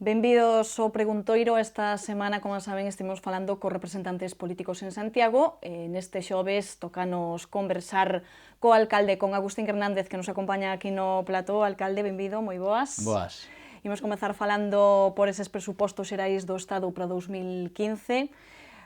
Benvidos ao Preguntoiro. Esta semana, como saben, estivemos falando cos representantes políticos en Santiago. Neste xoves tocanos conversar co alcalde, con Agustín Hernández, que nos acompaña aquí no plató. Alcalde, benvido, moi boas. Boas. Imos comezar falando por eses presupostos xerais do Estado para 2015.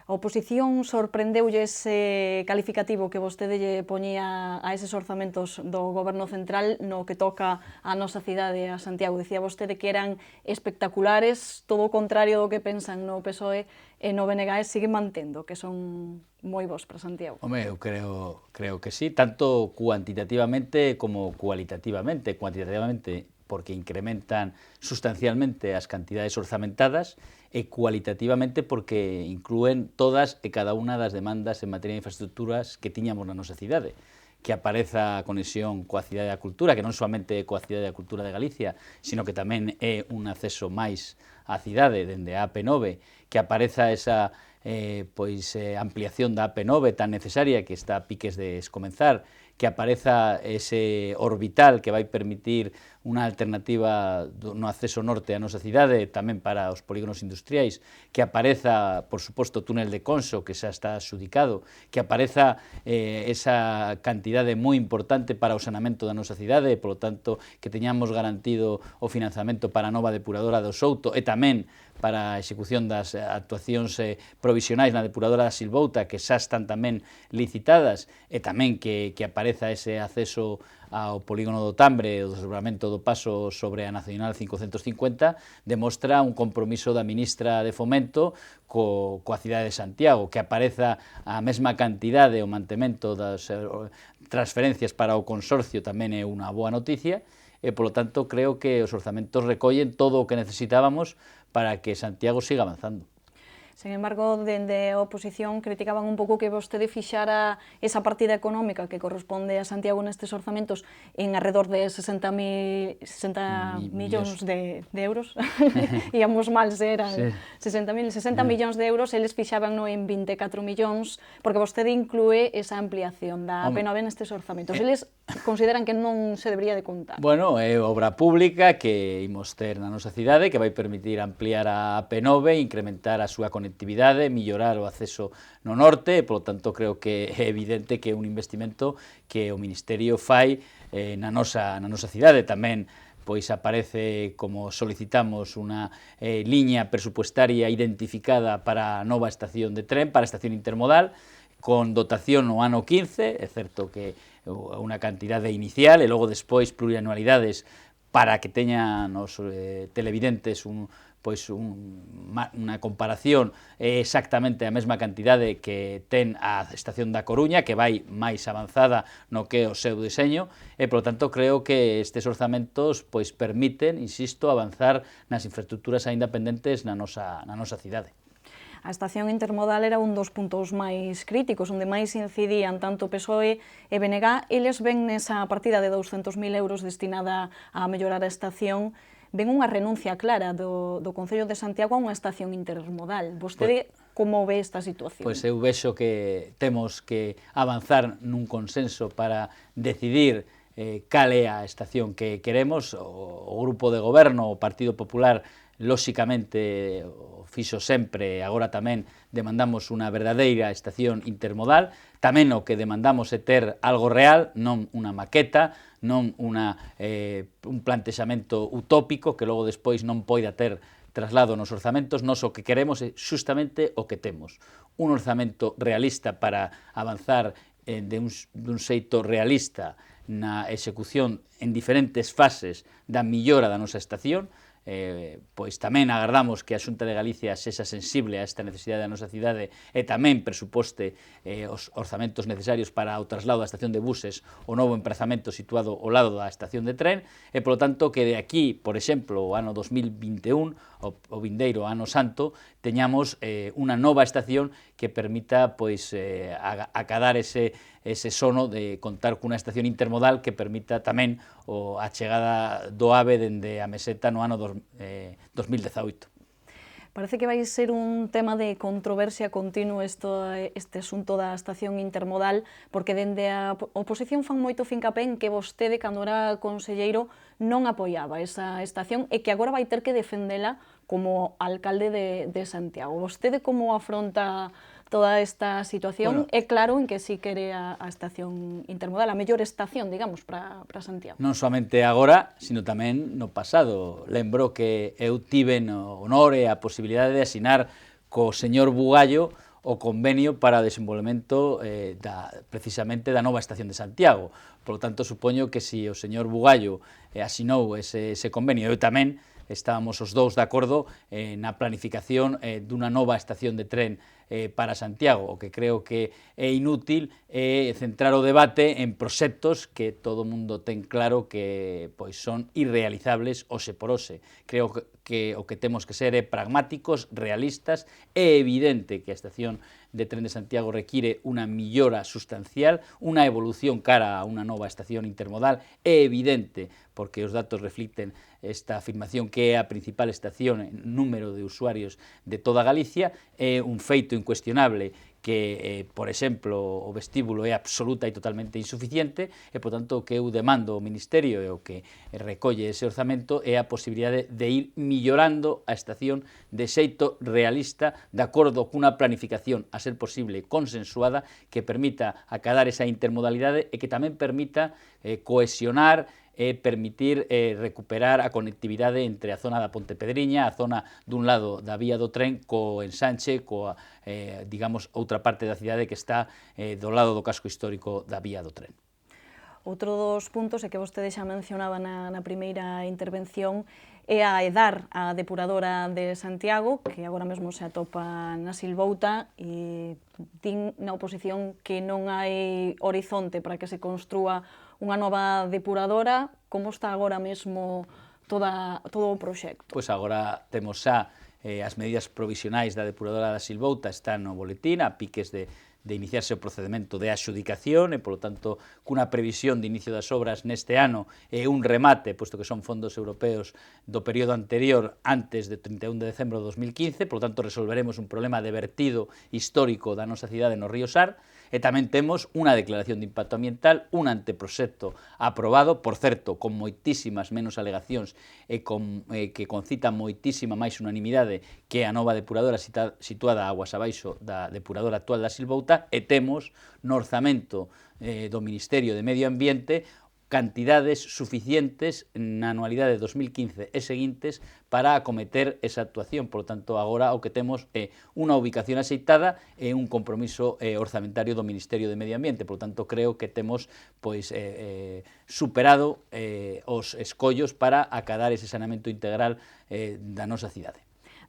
A oposición sorprendeulle ese calificativo que vostede lle poñía a eses orzamentos do Goberno Central no que toca a nosa cidade, a Santiago. Decía vostede que eran espectaculares, todo o contrario do que pensan no PSOE e no BNG siguen mantendo, que son moi bons para Santiago. Home, eu creo que sí, tanto cuantitativamente como cualitativamente. Cuantitativamente porque incrementan sustancialmente as cantidades orzamentadas e cualitativamente porque inclúen todas e cada unha das demandas en materia de infraestructuras que tiñamos na nosa cidade, que apareza a conexión coa Cidade da Cultura, que non somente coa Cidade da Cultura de Galicia, sino que tamén é un acceso máis á cidade dende a AP9, que apareza esa ampliación da AP9 tan necesaria que está a piques de escomenzar, que apareza ese orbital que vai permitir unha alternativa no acceso norte á nosa cidade, tamén para os polígonos industriais, que apareza, por suposto, o túnel de Conso, que xa está adxudicado, que apareza esa cantidade moi importante para o saneamento da nosa cidade, e, polo tanto, que teñamos garantido o financiamento para a nova depuradora do Souto e tamén para a execución das actuacións provisionais na depuradora da Silvouta, que xa están tamén licitadas, e tamén que apareza ese acceso ao polígono do Tambre, o desdobramento do paso sobre a Nacional 550, demostra un compromiso da ministra de Fomento coa cidade de Santiago, que apareza a mesma cantidade, o mantemento das transferencias para o consorcio tamén é unha boa noticia, e, polo tanto, creo que os orzamentos recollen todo o que necesitábamos para que Santiago siga avanzando. Sen embargo, dende a oposición criticaban un pouco que vostede fixara esa partida económica que corresponde a Santiago nestes orzamentos en arredor de 60 millóns de euros. Íamos mal se eran 60 millóns de euros, eles fixaban en 24 millóns, porque vostede inclúe esa ampliación da AP9 nestes orzamentos. Eles consideran que non se debería de contar. Bueno, é obra pública que imos ter na nosa cidade, que vai permitir ampliar a AP9, incrementar a súa conectividade, mellorar o acceso no norte, e, polo tanto, creo que é evidente que é un investimento que o Ministerio fai na nosa cidade. Tamén pois aparece, como solicitamos, unha liña presupuestaria identificada para a nova estación de tren, para a estación intermodal, con dotación no ano 15, é certo que unha cantidade inicial e logo despois plurianualidades para que teñan os televidentes unha comparación exactamente a mesma cantidade que ten a estación da Coruña, que vai máis avanzada no que é o seu diseño, e, polo tanto, creo que estes orzamentos permiten, insisto, avanzar nas infraestructuras aínda pendentes na nosa cidade. A estación intermodal era un dos puntos máis críticos, onde máis incidían tanto PSOE e BNG. Eles ven nesa partida de 200.000 euros destinada a mellorar a estación, ven unha renuncia clara do Concello de Santiago a unha estación intermodal. Vostede como ve esta situación? Pois eu vexo que temos que avanzar nun consenso para decidir cal é a estación que queremos. O grupo de goberno, o Partido Popular, lóxicamente o fixo sempre, agora tamén demandamos unha verdadeira estación intermodal. Tamén o que demandamos é ter algo real, non unha maqueta, non un plantexamento utópico que logo despois non poida ter traslado nos orzamentos. Nos o que queremos é xustamente o que temos, un orzamento realista para avanzar dun xeito realista na execución en diferentes fases da millora da nosa estación. Pois tamén agardamos que a Xunta de Galicia sexa sensible a esta necesidade da nosa cidade e tamén presuposte os orzamentos necesarios para o traslado da estación de buses, o novo emprazamento situado ao lado da estación de tren, e, polo tanto, que de aquí, por exemplo, o ano 2021, o vindeiro ano santo, teñamos unha nova estación que permita acadar ese sono de contar cunha estación intermodal que permita tamén a chegada do AVE dende a Meseta no ano 2018. Parece que vai ser un tema de controversia continuo este asunto da estación intermodal, porque dende a oposición fan moito fincapé en que vostede, cando era conselleiro, non apoiaba esa estación e que agora vai ter que defendela como alcalde de Santiago. Vostede como afronta toda esta situación? É claro en que sí quere a estación intermodal, a mellor estación, digamos, para Santiago. Non somente agora, sino tamén no pasado. Lembro que eu tiven o honor e a posibilidade de asinar co señor Bugallo o convenio para o desenvolvemento precisamente da nova estación de Santiago. Por lo tanto, supoño que se o señor Bugallo asinou ese convenio, eu tamén, estábamos os dous de acordo na planificación dunha nova estación de tren para Santiago. O que creo que é inútil é centrar o debate en proxectos que todo o mundo ten claro que pois son irrealizables hoxe por hoxe. Creo que o que temos que ser é pragmáticos, realistas. É evidente que a estación de tren de Santiago require unha millora sustancial, unha evolución cara a unha nova estación intermodal. É evidente, porque os datos reflicten esta afirmación, que é a principal estación en número de usuarios de toda Galicia. É un feito incuestionable que, por exemplo, o vestíbulo é absoluta e totalmente insuficiente e, por tanto, o que eu demando ao Ministerio e o que recolle ese orzamento é a posibilidade de ir millorando a estación de xeito realista, de acordo cunha planificación, a ser posible, consensuada, que permita acadar esa intermodalidade e que tamén permita cohesionar e permitir recuperar a conectividade entre a zona da Pontepedriña, a zona dun lado da vía do tren, co ensanche, coa, digamos, outra parte da cidade que está do lado do casco histórico da vía do tren. Outro dos puntos é que vostede xa mencionaba na primeira intervención é a EDAR, a depuradora de Santiago, que agora mesmo se atopa na Silvouta, e din na oposición que non hai horizonte para que se construa unha nova depuradora. Como está agora mesmo todo o proxecto? Pois agora temos xa as medidas provisionais da depuradora da Silvouta, están no boletín, a piques de iniciarse o procedimento de axudicación e, polo tanto, cunha previsión de inicio das obras neste ano e un remate, posto que son fondos europeos do período anterior antes de 31 de decembro de 2015, polo tanto, resolveremos un problema de vertido histórico da nosa cidade no río Sar, e tamén temos unha declaración de impacto ambiental, un anteproxecto aprobado, por certo, con moitísimas menos alegacións e que concita moitísima máis unanimidade que a nova depuradora situada aguas abaixo da depuradora actual da Silvouta, e temos no orzamento do Ministerio de Medio Ambiente cantidades suficientes na anualidade de 2015 e seguintes para acometer esa actuación. Por lo tanto, agora o que temos é unha ubicación axeitada e un compromiso orzamentario do Ministerio de Medio Ambiente. Por lo tanto, creo que temos pois superado os escollos para acadar ese saneamento integral da nosa cidade.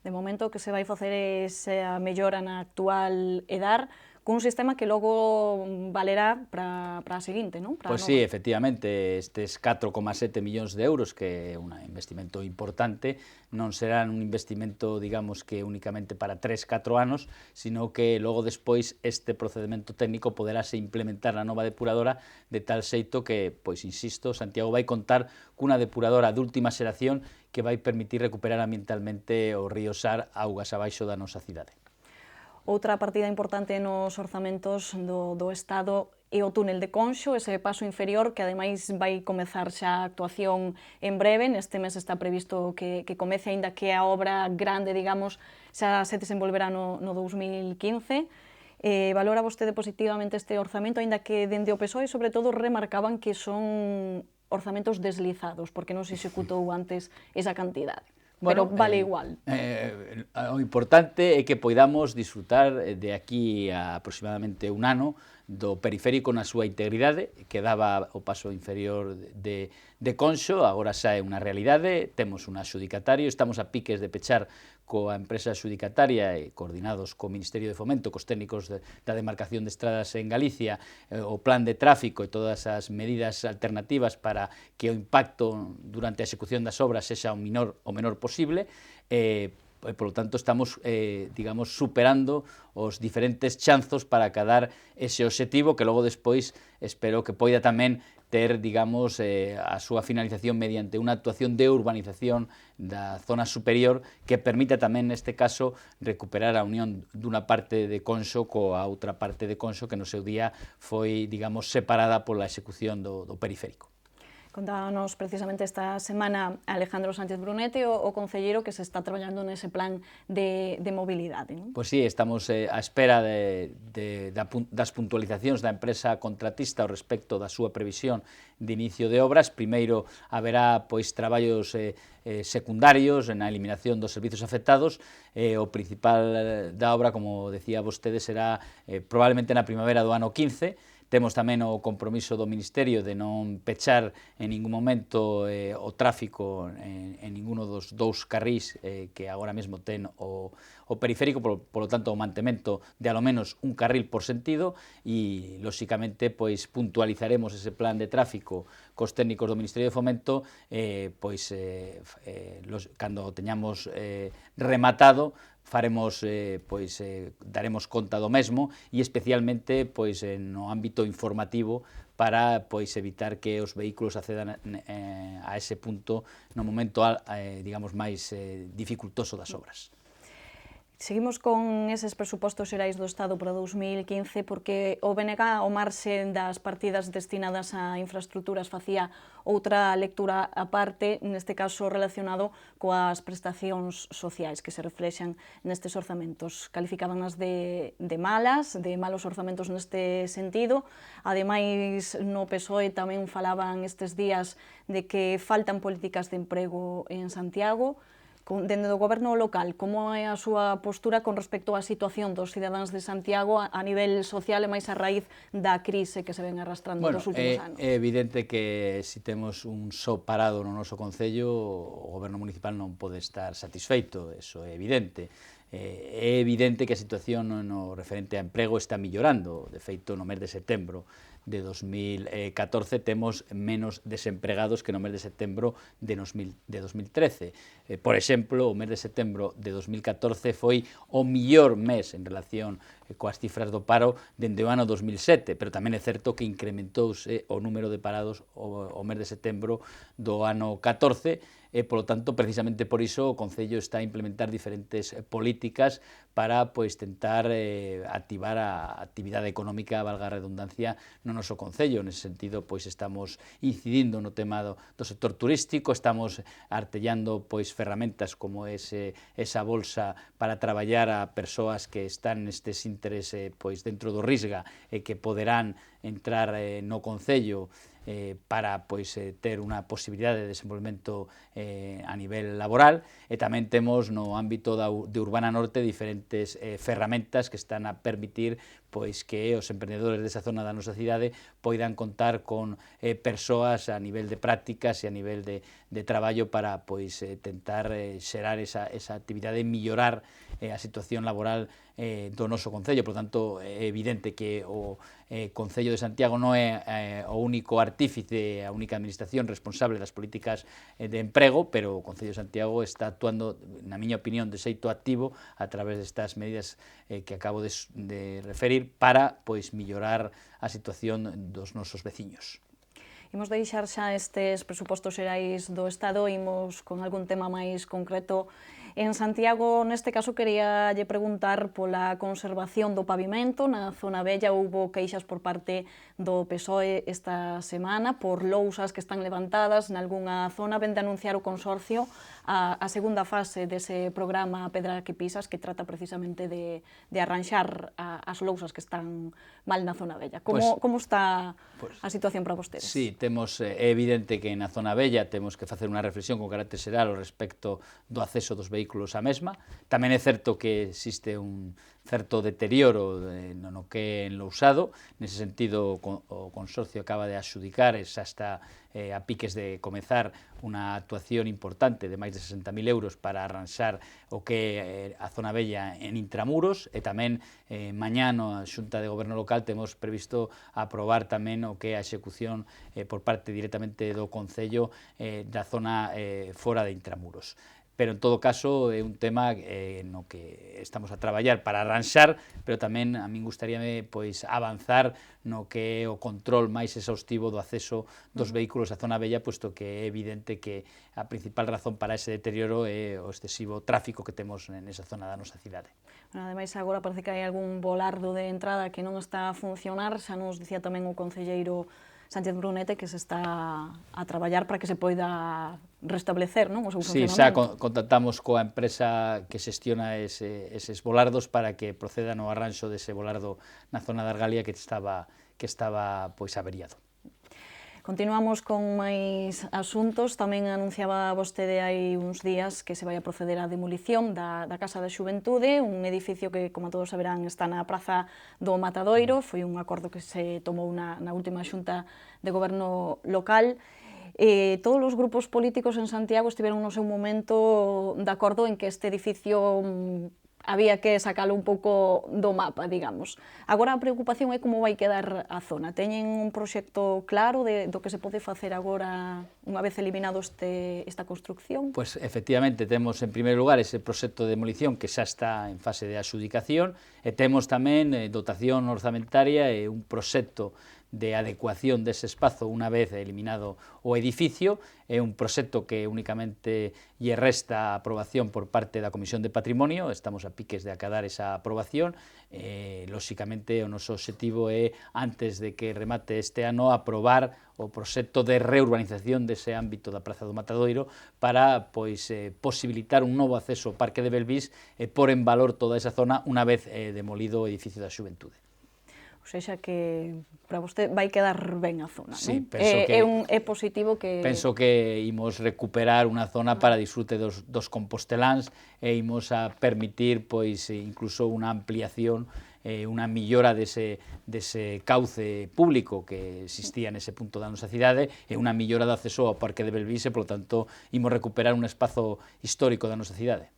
De momento, que se vai facer esa mellora na actual EDAR, cun sistema que logo valerá para a seguinte, non? Pois sí, efectivamente, estes 4,7 millóns de euros, que é un investimento importante, non serán un investimento, digamos, que únicamente para 3-4 anos, sino que logo despois este procedimento técnico poderase implementar na nova depuradora de tal xeito que, pois insisto, Santiago vai contar cunha depuradora de última xeración que vai permitir recuperar ambientalmente o río Sar augas abaixo da nosa cidade. Outra partida importante nos orzamentos do Estado é o túnel de Conxo, ese paso inferior que ademais vai comezar xa a actuación en breve. Neste mes está previsto que comece, aínda que a obra grande, digamos, xa se desenvolverá no 2015. Valora vostede positivamente este orzamento, aínda que dende o PSOE, sobre todo, remarcaban que son orzamentos deslizados, porque non se executou antes esa cantidade. Pero vale igual. O importante é que poidamos disfrutar de aquí a aproximadamente un ano do periférico na súa integridade, que daba o paso inferior de Conxo, agora xa é unha realidade, temos un adxudicatario, estamos a piques de pechar coa empresa adxudicataria e coordinados co Ministerio de Fomento, cos técnicos da demarcación de estradas en Galicia, o plan de tráfico e todas as medidas alternativas para que o impacto durante a execución das obras sexa o menor posible. Por lo tanto, estamos, digamos, superando os diferentes chanzos para acadar ese obxectivo que logo despois espero que poida tamén ter, digamos, a súa finalización mediante unha actuación de urbanización da zona superior que permita tamén, neste caso, recuperar a unión dunha parte de Conso coa outra parte de Conso que no seu día foi, digamos, separada pola execución do periférico. Contábanos precisamente esta semana Alejandro Sánchez Brunete, o concelleiro, que se está traballando nese plan de mobilidade, non? Pois sí, estamos á espera das puntualizacións da empresa contratista ao respecto da súa previsión de inicio de obras. Primeiro haberá pois traballos secundarios na eliminación dos servizos afectados. O principal da obra, como decía vostede, será probablemente na primavera do ano 15. Temos tamén o compromiso do Ministerio de non pechar en ningún momento o tráfico en ninguno dos dous carrís que agora mesmo ten o periférico, polo tanto o mantemento de alo menos un carril por sentido, e lóxicamente pois puntualizaremos ese plan de tráfico cos técnicos do Ministerio de Fomento cando o teñamos rematado. Faremos, daremos conta do mesmo, e especialmente no ámbito informativo para evitar que os vehículos accedan a ese punto no momento digamos máis dificultoso das obras. Seguimos con eses presupostos xerais do Estado para 2015, porque o BNG, ao marxe das partidas destinadas a infraestructuras, facía outra lectura aparte, neste caso relacionado coas prestacións sociais que se reflexan nestes orzamentos. Calificabanlas de malos orzamentos neste sentido. Ademais, no PSOE tamén falaban estes días de que faltan políticas de emprego en Santiago. Dende o goberno local, como é a súa postura con respecto á situación dos cidadáns de Santiago a nivel social e máis a raíz da crise que se ven arrastrando nos últimos anos? É evidente que se temos un só parado no noso concello, o goberno municipal non pode estar satisfeito, eso é evidente. É evidente que a situación no referente a emprego está millorando. De feito, no mes de setembro de 2014 temos menos desempregados que no mes de setembro de 2013. Por exemplo, o mes de setembro de 2014 foi o millor mes en relación coas cifras do paro dende o ano 2007, pero tamén é certo que incrementouse o número de parados o mes de setembro do ano 14, e, polo tanto, precisamente por iso o Concello está a implementar diferentes políticas para tentar activar a actividade económica, valga a redundancia, no noso Concello. Nese sentido, estamos incidindo no tema do sector turístico, estamos artellando ferramentas como esa bolsa para traballar a persoas que están nestes intereses dentro do Risga e que poderán entrar no Concello para ter unha posibilidade de desenvolvemento a nivel laboral, e tamén temos no ámbito de Urbana Norte diferentes ferramentas que están a permitir que os emprendedores desa zona da nosa cidade poidan contar con persoas a nivel de prácticas e a nivel de traballo para tentar xerar esa actividade e millorar a situación laboral do noso Concello. Por tanto, é evidente que o Concello de Santiago non é o único artífice, a única administración responsable das políticas de emprego, pero o Concello de Santiago está actuando, na miña opinión, de xeito activo a través destas medidas que acabo de referir para millorar a situación dos nosos veciños. Imos deixar xa estes presupostos xerais do Estado, imos con algún tema máis concreto. En Santiago, neste caso, quería lle preguntar pola conservación do pavimento. Na zona vella houbo queixas por parte do PSOE esta semana por lousas que están levantadas nalgúnha zona. Vén de anunciar o consorcio a segunda fase dese programa Pedra que pisas, que trata precisamente de arranxar as lousas que están mal na zona vella. Como está a situación para vostedes? Sí, é evidente que na zona vella temos que facer unha reflexión con carácter xeral ao respecto do acceso dos vehículos á mesma. Tamén é certo que existe un certo deterioro no que é enlousado. Nese sentido, o consorcio acaba de adxudicar, xa está a piques de comezar unha actuación importante de máis de 60.000 euros para arranxar o que é a zona vella en intramuros, e tamén mañá na Xunta de Goberno Local temos previsto aprobar tamén o que é a execución por parte directamente do Concello da zona fora de intramuros. pero en todo caso é un tema no que estamos a traballar para arranxar, pero tamén a min gustaríame pois avanzar no que é o control máis exhaustivo do acceso dos vehículos á zona vella, puesto que é evidente que a principal razón para ese deterioro é o excesivo tráfico que temos nesa zona da nosa cidade. Ademais, agora parece que hai algún volardo de entrada que non está a funcionar, xa nos dicía tamén o concelleiro Sánchez Brunete que se está a traballar para que se poida restablecer, non, o seu funcionamento. Sí, xa contactamos coa empresa que xestiona eses volardos para que procedan ao arranxo dese volardo na zona da Argalia que estaba pois averiado. Continuamos con máis asuntos. Tamén anunciaba vostede hai uns días que se vai a proceder á demolición da Casa da Xuventude, un edificio que, como todos saberán, está na Praza do Matadoiro. Foi un acordo que se tomou na última xunta de goberno local. Todos os grupos políticos en Santiago estiveron no seu momento de acordo en que este edificio había que sacalo un pouco do mapa, digamos. Agora a preocupación é como vai quedar a zona. Teñen un proxecto claro do que se pode facer agora unha vez eliminado esta construcción? Pois, efectivamente, temos en primeiro lugar ese proxecto de demolición que xa está en fase de adxudicación e temos tamén dotación orzamentaria e un proxecto de adecuación dese espazo unha vez eliminado o edificio. É un proxecto que únicamente lle resta a aprobación por parte da Comisión de Patrimonio, estamos a piques de acadar esa aprobación. Lóxicamente, o noso obxectivo é, antes de que remate este ano, aprobar o proxecto de reurbanización dese ámbito da Praza do Matadoiro para posibilitar un novo acceso ao Parque de Belvís e pôr en valor toda esa zona unha vez demolido o edificio da Xuventude. Ou seja que para vostede vai quedar ben a zona, sí, non? É positivo que... Penso que imos recuperar unha zona para disfrute dos composteláns e imos a permitir pois incluso unha ampliación, unha millora dese cauce público que existía nese punto da nosa cidade e unha millora de acceso ao Parque de Belvís e, polo tanto, imos recuperar un espazo histórico da nosa cidade.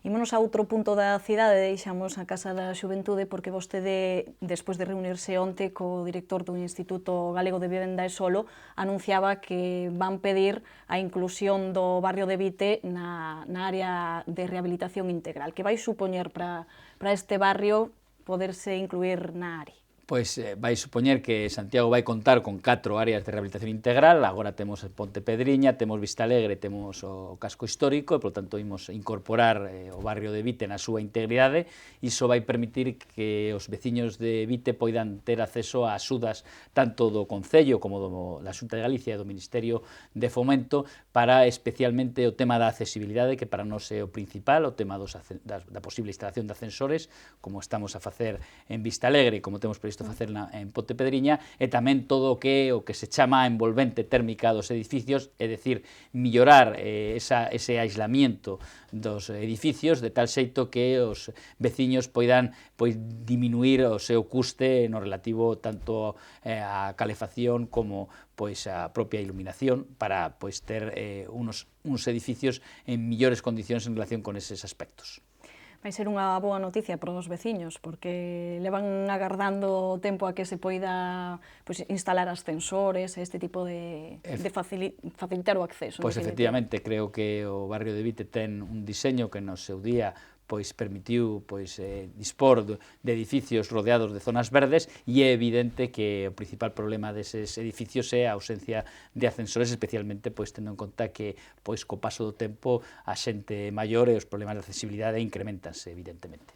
Ímonos a outro punto da cidade, deixamos a Casa da Xuventude, porque vostede, despois de reunirse onte co director do Instituto Galego de Vivenda e Solo, anunciaba que van pedir a inclusión do barrio de Vite na área de rehabilitación integral. Que vai supoñer para este barrio poderse incluir na área? Pois vai supoñer que Santiago vai contar con 4 áreas de rehabilitación integral. Agora temos Ponte Pedriña, temos Vista Alegre, temos o casco histórico e, por tanto, imos incorporar o barrio de Vite na súa integridade. Iso vai permitir que os veciños de Vite poidan ter acceso a axudas tanto do Concello como da Xunta de Galicia e do Ministerio de Fomento para especialmente o tema da accesibilidade, que para nós é o principal, o tema da posible instalación de ascensores, como estamos a facer en Vista Alegre, como temos previsto facer en Ponte Pedriña, e tamén todo o que se chama a envolvente térmica dos edificios, é dicir, mellorar ese aislamiento dos edificios de tal xeito que os veciños poidan diminuir o seu custe no relativo tanto á calefacción como a propia iluminación para ter uns edificios en millores condicións en relación con eses aspectos. Vai ser unha boa noticia para os veciños, porque levan agardando tempo a que se poida instalar ascensores, este tipo de facilitar o acceso. Pois efectivamente, creo que o barrio de Vite ten un diseño que no seu día permitiu dispor de edificios rodeados de zonas verdes e é evidente que o principal problema deses edificios é a ausencia de ascensores, especialmente tendo en conta que co paso do tempo a xente maior e os problemas de accesibilidade incrementanse, evidentemente.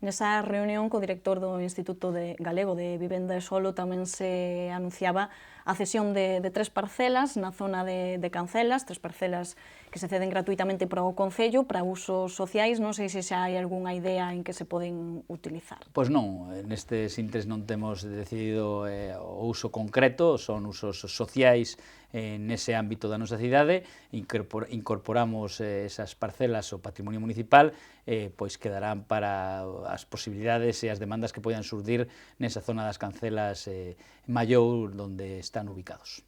Nesa reunión co director do Instituto Galego de Vivenda e Solo tamén se anunciaba a cesión de 3 parcelas na zona de Cancelas, 3 parcelas que se ceden gratuitamente para o Concello, para usos sociais. Non sei se xa hai algunha idea en que se poden utilizar. Pois non, nestes intres non temos decidido o uso concreto, son usos sociais nese ámbito da nosa cidade. Incorporamos esas parcelas ao patrimonio municipal, pois quedarán para as posibilidades e as demandas que poidan surdir nesa zona das Cancelas Mallou, onde están ubicados.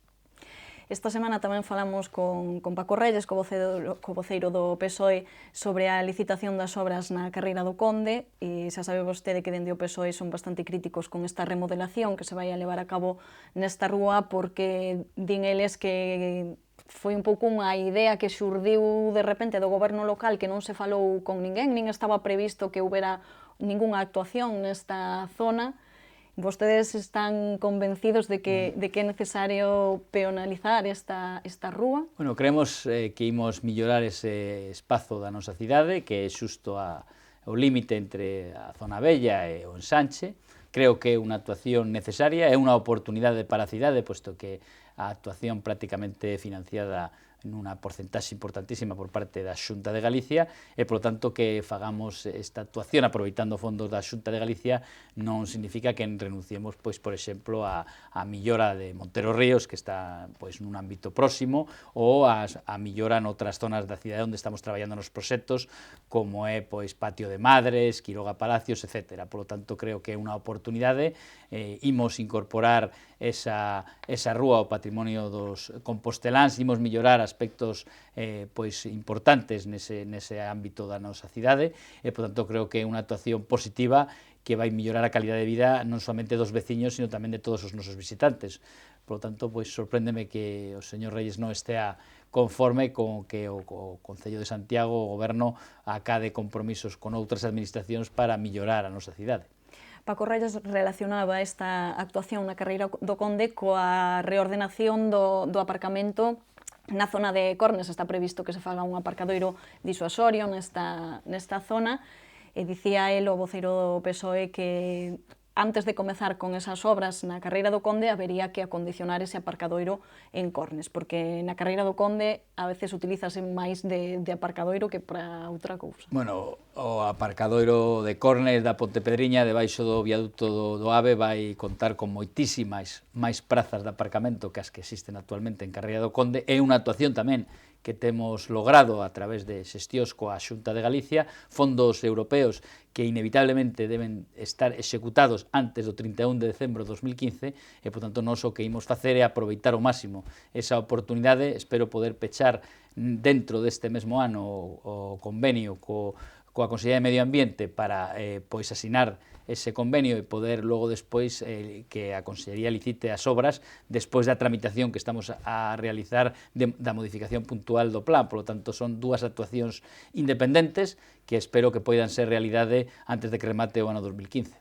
Esta semana tamén falamos con Paco Reyes, co voceiro do PSOE, sobre a licitación das obras na Carreira do Conde, e xa sabe vostede que dende o PSOE son bastante críticos con esta remodelación que se vai a levar a cabo nesta rúa, porque din eles que foi un pouco unha idea que xurdiu de repente do goberno local, que non se falou con ninguén, nin estaba previsto que houbera ningunha actuación nesta zona. Vostedes están convencidos de que é necesario peonalizar esta rúa? Bueno, creemos que imos mellorar ese espazo da nosa cidade, que é xusto o límite entre a zona bella e o ensanche. Creo que é unha actuación necesaria, é unha oportunidade para a cidade, posto que a actuación prácticamente financiada nunha porcentaxe importantísima por parte da Xunta de Galicia e, polo tanto, que fagamos esta actuación aproveitando fondos da Xunta de Galicia non significa que renunciemos, pois, por exemplo, a millora de Montero Ríos, que está pois nun ámbito próximo, ou a millora noutras zonas da cidade onde estamos traballando nos proxectos, como é pois Patio de Madres, Quiroga Palacios, etc. Por lo tanto, creo que é unha oportunidade, imos incorporar esa rúa ao patrimonio dos composteláns, imos mellorar aspectos pois importantes nese ámbito da nosa cidade e, por tanto, creo que é unha actuación positiva que vai mellorar a calidade de vida non somente dos veciños, sino tamén de todos os nosos visitantes. Por lo tanto, pois sorpréndeme que o señor Reyes non estea conforme con que o Concello de Santiago, o Goberno, acade compromisos con outras administracións para mellorar a nosa cidade. Paco Reyes relacionaba esta actuación na carreira do Conde coa reordenación do aparcamento na zona de Cornes. Está previsto que se faga un aparcadoiro disuasorio nesta zona, e dicía el, o voceiro do PSOE, que antes de comezar con esas obras na carreira do Conde habería que acondicionar ese aparcadoiro en Cornes, porque na carreira do Conde a veces utilízase máis de aparcadoiro que para outra cousa. Bueno, o aparcadoiro de Cornes da Pontepedriña, debaixo do viaducto do AVE, vai contar con moitísimas máis prazas de aparcamento que as que existen actualmente en carreira do Conde. É unha actuación tamén que temos logrado a través de xestións coa Xunta de Galicia, fondos europeos que inevitablemente deben estar executados antes do 31 de decembro de 2015 e, por tanto, nós o que imos facer é aproveitar ao máximo esa oportunidade. Espero poder pechar dentro deste mesmo ano o convenio coa Consellería de Medio Ambiente para pois asinar ese convenio e poder logo despois que a Consellería licite as obras despois da tramitación que estamos a realizar da modificación puntual do plan. Por lo tanto, son dúas actuacións independentes que espero que poidan ser realidade antes de que remate o ano 2015.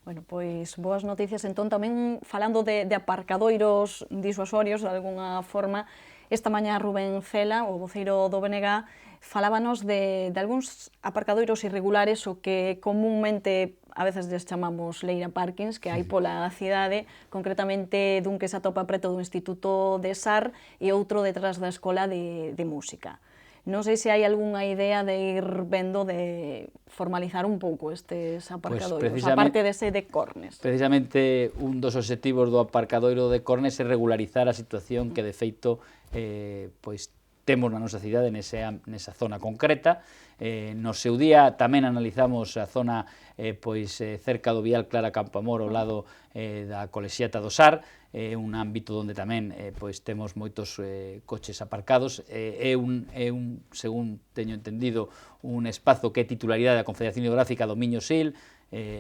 Bueno, pois boas noticias. Entón, tamén falando de aparcadoiros disuasorios, de alguna forma, esta mañá Rubén Cela, o voceiro do BNG, falábanos de algúns aparcadoiros irregulares, o que comúnmente a veces les chamamos leira parkings, que hai pola cidade, concretamente dun que se atopa preto do Instituto de SAR e outro detrás da Escola de Música. Non sei se hai algunha idea de ir vendo de formalizar un pouco estes aparcadoiros, aparte dese de Cornes. Precisamente un dos obxectivos do aparcadoiro de Cornes é regularizar a situación que, de feito, pois temos na nosa cidade nesa zona concreta. No seu día tamén analizamos a zona cerca do Vial Clara Campoamor, ao lado da Colexiata do SAR, un ámbito onde tamén temos moitos coches aparcados. É un, según teño entendido, un espazo que é titularidade da Confederación Hidrográfica do Miño Sil.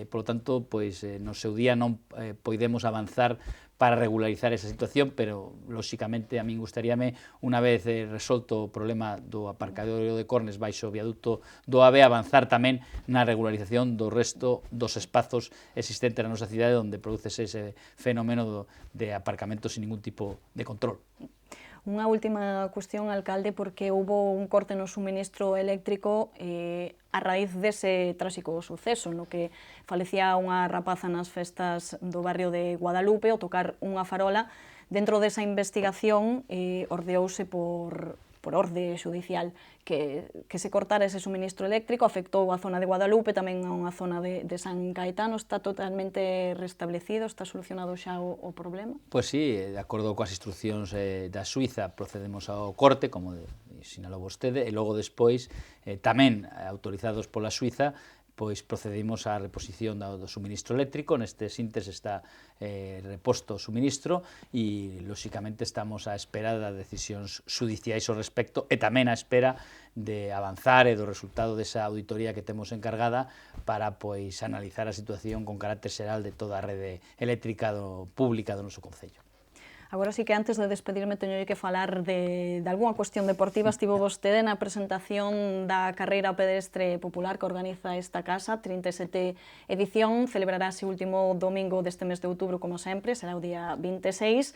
Por lo tanto, no seu día non poidemos avanzar para regularizar esa situación, pero, lóxicamente, a min gustaríame, unha vez resolto o problema do aparcadoiro de Cornes baixo o viaducto do AVE, avanzar tamén na regularización do resto dos espazos existentes na nosa cidade onde producese ese fenómeno de aparcamento sin ningún tipo de control. Unha última cuestión, alcalde, porque houbo un corte no suministro eléctrico a raíz dese tráxico suceso, no que falecía unha rapaza nas festas do barrio de Guadalupe ao tocar unha farola. Dentro desa investigación ordeouse por orde xudicial que se cortara ese suministro eléctrico, afectou a zona de Guadalupe, tamén a unha zona de San Caetano. Está totalmente restablecido, está solucionado xa o problema? Pois sí, de acordo coas instruccións da Suiza, procedemos ao corte, como sinalou vostede, e logo despois, tamén autorizados pola Suiza, pois procedimos á reposición do suministro eléctrico. Nestes intres está reposto o suministro e, lóxicamente, estamos á espera das decisións xudiciais ao respecto e tamén á espera de avanzar e do resultado desa auditoría que temos encargada para analizar a situación con carácter xeral de toda a rede eléctrica pública do noso concello. Agora sí que antes de despedirme teño que falar de algunha cuestión deportiva. Estivo vostede na presentación da carreira pedestre popular que organiza esta casa, 37 edición, celebrarase o último domingo deste mes de outubro, como sempre, será o día 26.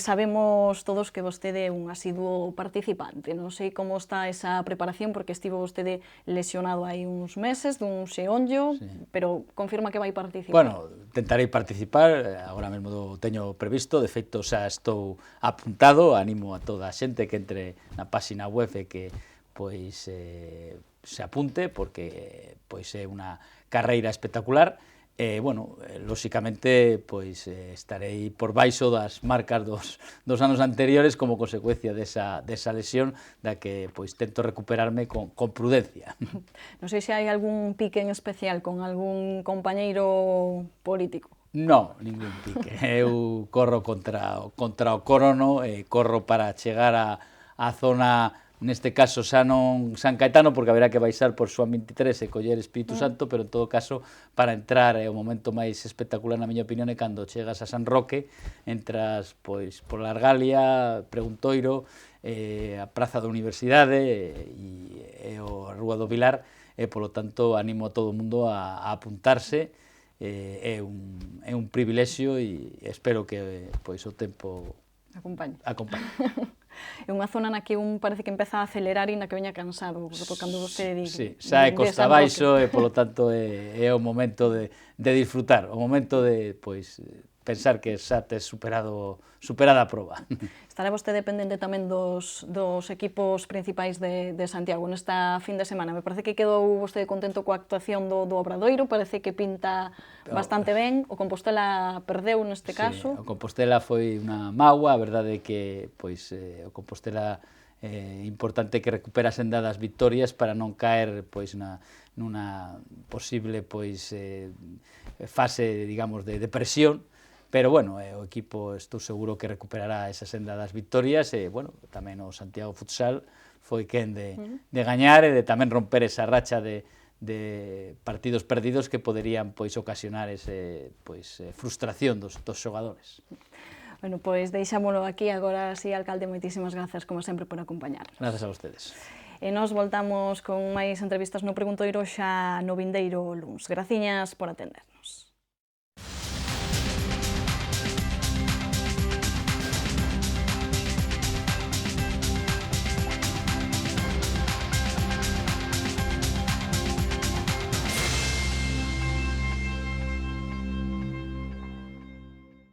Sabemos todos que vostede é un asiduo participante. Non sei como está esa preparación, porque estivo vostede lesionado hai uns meses dun xeonllo, pero confirma que vai participar. Bueno, tentarei participar, agora mesmo teño previsto, de feito xa estou apuntado, animo a toda a xente que entre na páxina web e que pois se apunte, porque pois é unha carreira espectacular. Bueno, lóxicamente, pois estarei por baixo das marcas dos anos anteriores como consecuencia desa lesión da que pois tento recuperarme con prudencia. Non sei se hai algún pique en especial con algún compañeiro político. Non, ningún pique. Eu corro contra o corono, corro para chegar á zona, neste caso xa non San Caetano, porque haberá que baixar por Xoán 23 e coller Espírito Santo, pero en todo caso, para entrar, é o momento máis espectacular, na miña opinión, é cando chegas a San Roque, entras pois por la Argalia, Preguntoiro, a Praza da Universidade e a Rúa do Vilar, e, polo tanto, animo a todo o mundo a apuntarse. É un privilexio e espero que pois o tempo acompañe. É unha zona na que parece que empeza a acelerar e na que veña cansado, porque cando você di... Sí, xa é costa abaixo e, polo tanto, é o momento de disfrutar, o momento de, pois, pensar que xa tes superada a proba. Estará vostede dependente tamén dos equipos principais de Santiago nesta fin de semana. Me parece que quedou vostede contento coa actuación do Obradoiro, parece que pinta bastante ben. O Compostela perdeu neste caso. O Compostela foi unha mágoa, a verdade é que pois, o Compostela é importante que recupera a senda das victorias para non caer pois, nunha posible pois, fase, digamos, de depresión. Pero, bueno, o equipo estou seguro que recuperará esa senda das victorias e, bueno, tamén o Santiago Futsal foi quen de gañar e de tamén romper esa racha de partidos perdidos que poderían, pois, ocasionar frustración dos xogadores. Bueno, pois deixámolo aquí. Agora sí, alcalde, moitísimas grazas, como sempre, por acompañarnos. Grazas a vostedes. E nos voltamos con máis entrevistas no Preguntoiro xa no vindeiro luns. Graciñas por atender.